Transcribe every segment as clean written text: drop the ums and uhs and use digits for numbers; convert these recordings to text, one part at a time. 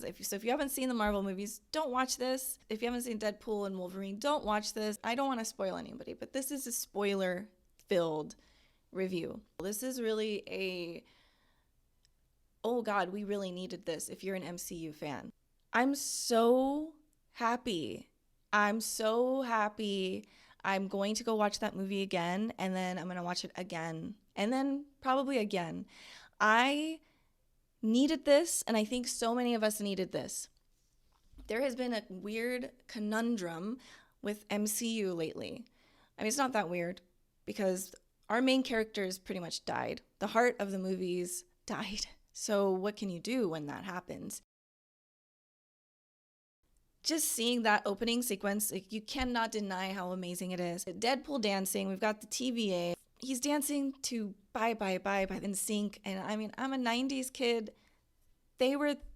If you haven't seen the Marvel movies, don't watch this. If you haven't seen Deadpool and Wolverine, don't watch this. I don't want to spoil anybody, but this is a spoiler-filled review. This is really oh God, we really needed this if you're an MCU fan. I'm so happy. I'm going to go watch that movie again, and then I'm going to watch it again, and then probably again. I needed this, and I think so many of us needed this. There has been a weird conundrum with MCU lately. I mean, it's not that weird because our main characters pretty much died. The heart of the movies died. So what can you do when that happens? Just seeing that opening sequence, you cannot deny how amazing it is. Deadpool dancing, we've got the TVA. He's dancing to Bye Bye Bye by NSYNC. And I mean, I'm a 90s kid.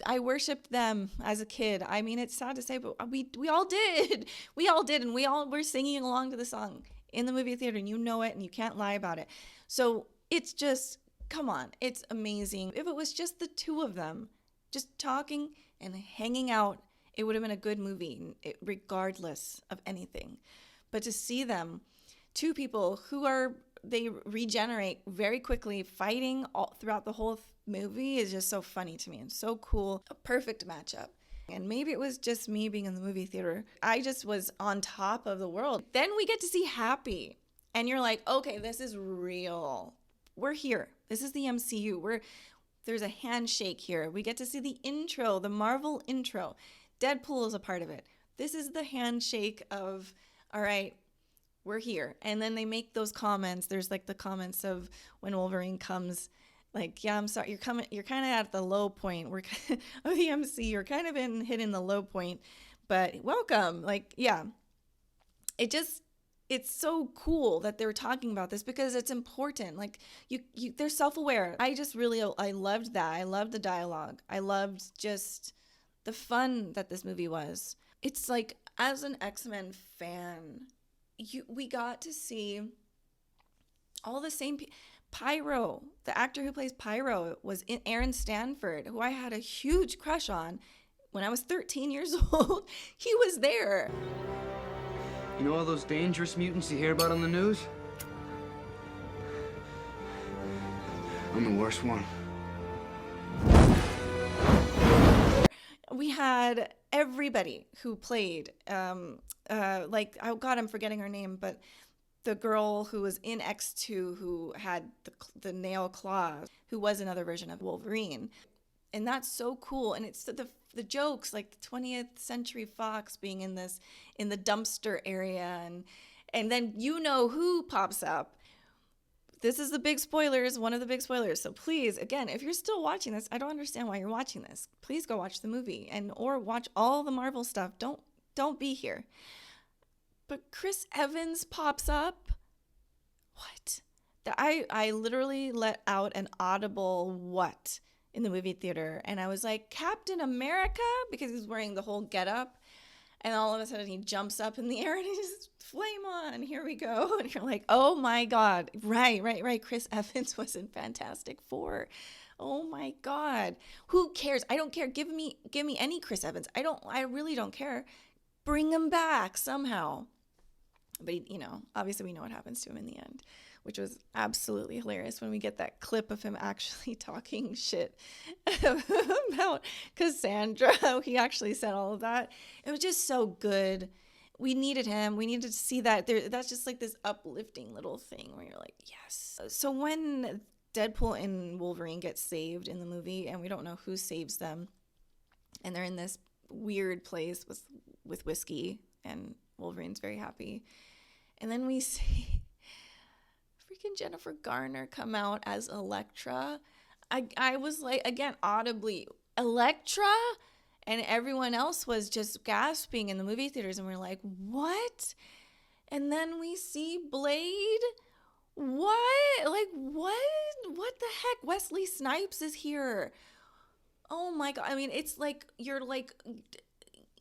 I worshipped them as a kid. I mean, it's sad to say, but we all did. We all did. And we all were singing along to the song in the movie theater, and you know it, and you can't lie about it. So it's just, come on, it's amazing. If it was just the two of them, just talking and hanging out, it would have been a good movie, regardless of anything. But to see them, two people they regenerate very quickly, fighting all throughout the whole movie is just so funny to me and so cool. A perfect matchup. And maybe it was just me being in the movie theater. I just was on top of the world. Then we get to see Happy. And you're like, okay, this is real. We're here. This is the MCU. There's a handshake here. We get to see the intro, the Marvel intro. Deadpool is a part of it. This is the handshake of, all right, we're here. And then they make those comments. There's like the comments of when Wolverine comes, like, yeah, I'm sorry, you're kind of at the low point. We're of the MC. You're kind of hitting the low point, but welcome. Like, yeah, it's so cool that they're talking about this because it's important. Like they're self-aware. I loved that. I loved the dialogue. I loved just the fun that this movie was. It's like, as an X-Men fan, we got to see all the same Pyro, the actor who plays Pyro, was Aaron Stanford, who I had a huge crush on when I was 13 years old. He was there. You know all those dangerous mutants you hear about on the news? I'm the worst one. We had everybody who played, like, oh God, I'm forgetting her name, but the girl who was in X2 who had the nail claws, who was another version of Wolverine. And that's so cool. And it's the jokes, like the 20th Century Fox being in the dumpster area. And then you know who pops up. This is the big spoilers, one of the big spoilers. So please, again, if you're still watching this, I don't understand why you're watching this. Please go watch the movie or watch all the Marvel stuff. Don't be here. But Chris Evans pops up. What? I literally let out an audible what in the movie theater. And I was like, Captain America? Because he's wearing the whole getup. And all of a sudden he jumps up in the air and he's flame on. Here we go. And you're like, oh my God. Right. Chris Evans was in Fantastic Four. Oh my God. Who cares? I don't care. Give me any Chris Evans. I really don't care. Bring him back somehow. But obviously we know what happens to him in the end, which was absolutely hilarious when we get that clip of him actually talking shit about Cassandra. He actually said all of that. It was just so good. We needed him. We needed to see that. That's just like this uplifting little thing where you're like, yes. So when Deadpool and Wolverine get saved in the movie, and we don't know who saves them, and they're in this weird place with whiskey, and Wolverine's very happy. And then we see freaking Jennifer Garner come out as Elektra. I was like, again, audibly, Elektra? And everyone else was just gasping in the movie theaters. And we're like, what? And then we see Blade. What? Like, what? What the heck? Wesley Snipes is here. Oh my God. I mean, it's like, you're like,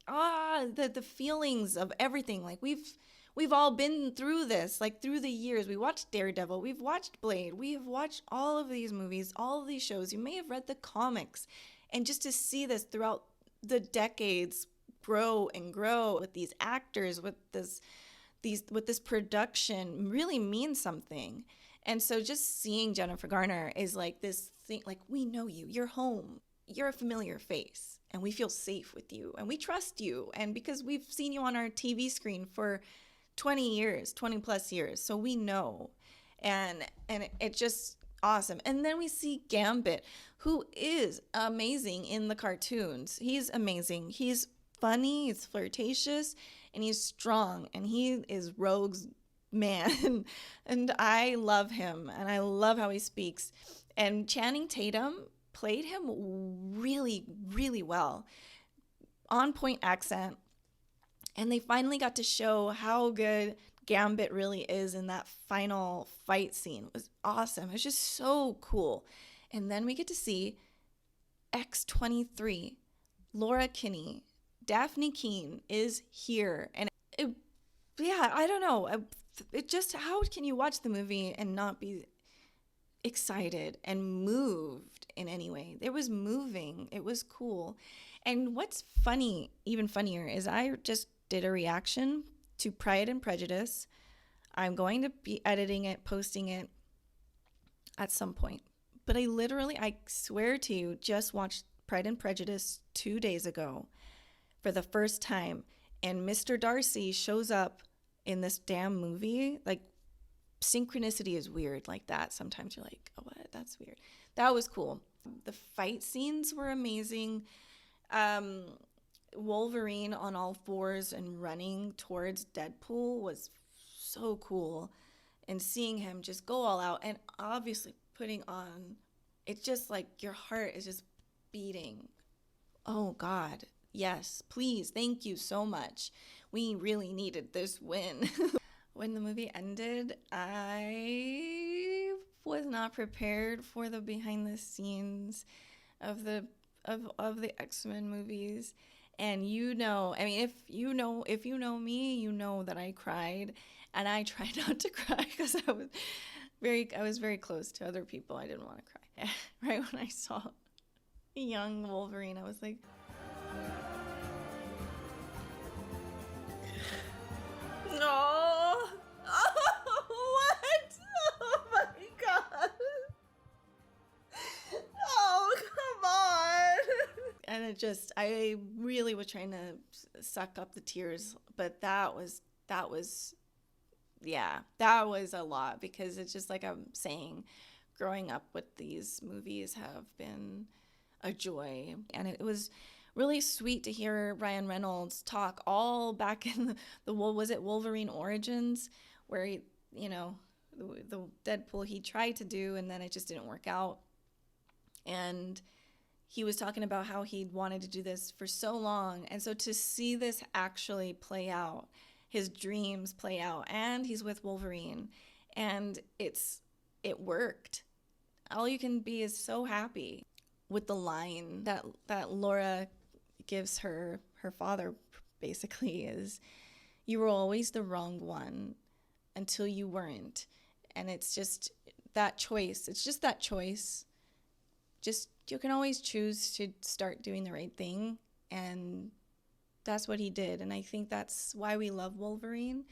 the feelings of everything. Like, we've all been through this, like, through the years. We watched Daredevil, we've watched Blade, we have watched all of these movies, all of these shows. You may have read the comics, and just to see this throughout the decades grow and grow with these actors, with this production really means something. And so just seeing Jennifer Garner is like this thing, like, we know you, you're home, you're a familiar face, and we feel safe with you, and we trust you. And because we've seen you on our TV screen for 20 years, 20 plus years, so we know. And it just awesome. And then we see Gambit, who is amazing in the cartoons. He's amazing. He's funny, he's flirtatious, and he's strong, and he is Rogue's man. And I love him, and I love how he speaks. And Channing Tatum played him really, really well. On point accent. And they finally got to show how good Gambit really is in that final fight scene. It was awesome. It was just so cool. And then we get to see X-23, Laura Kinney, Daphne Keane is here. And yeah, I don't know. It just, how can you watch the movie and not be excited and moved in any way? It was moving. It was cool. And what's funny, even funnier, is I just did a reaction to Pride and Prejudice. I'm going to be editing it, posting it at some point. But I swear to you, just watched Pride and Prejudice 2 days ago for the first time. And Mr. Darcy shows up in this damn movie. Like, synchronicity is weird like that. Sometimes you're like, oh, what? That's weird. That was cool. The fight scenes were amazing. Wolverine on all fours and running towards Deadpool was so cool. And seeing him just go all out and obviously putting on, it's just like your heart is just beating. Oh, God. Yes, please. Thank you so much. We really needed this win. When the movie ended, I was not prepared for the behind the scenes of the X-Men movies. And I mean, if you know me, you know that I cried, and I tried not to cry because I was very close to other people. I didn't want to cry. Right when I saw young Wolverine, I was like, no. Oh, what? Oh my God. Oh, come on. And I really was trying to suck up the tears, but that was a lot, because it's just like I'm saying, growing up with these movies have been a joy. And it was really sweet to hear Ryan Reynolds talk all back in was it Wolverine Origins, where he, the Deadpool he tried to do, and then it just didn't work out. And he was talking about how he'd wanted to do this for so long. And so to see this actually play out, his dreams play out, and he's with Wolverine, and it worked. All you can be is so happy. With the line that Laura gives her father, basically, is, you were always the wrong one until you weren't. And it's just that choice. It's just that choice. Just, you can always choose to start doing the right thing. And that's what he did. And I think that's why we love Wolverine.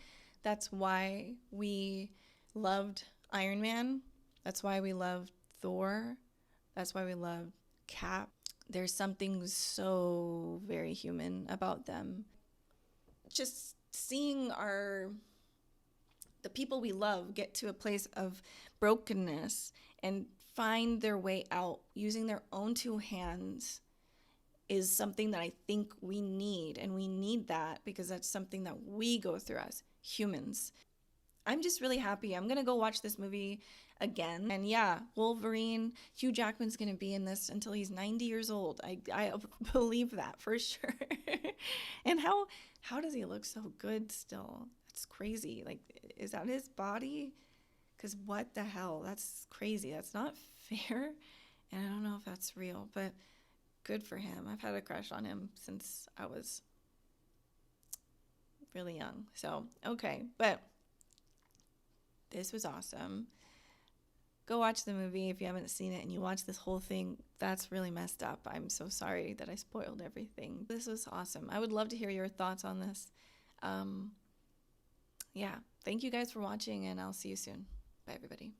That's why we loved Iron Man. That's why we loved Thor. That's why we loved Cap. There's something so very human about them. Just seeing the people we love get to a place of brokenness and find their way out using their own two hands is something that I think we need. And we need that because that's something that we go through as humans. I'm just really happy. I'm going to go watch this movie again. And yeah, Wolverine, Hugh Jackman's going to be in this until he's 90 years old. I believe that for sure. And how does he look so good still? That's crazy. Like, is that his body? Because what the hell? That's crazy. That's not fair. And I don't know if that's real, but good for him. I've had a crush on him since I was really young. So, okay. But this was awesome. Go watch the movie if you haven't seen it and you watch this whole thing. That's really messed up. I'm so sorry that I spoiled everything. This was awesome. I would love to hear your thoughts on this. Yeah, thank you guys for watching, and I'll see you soon. Bye, everybody.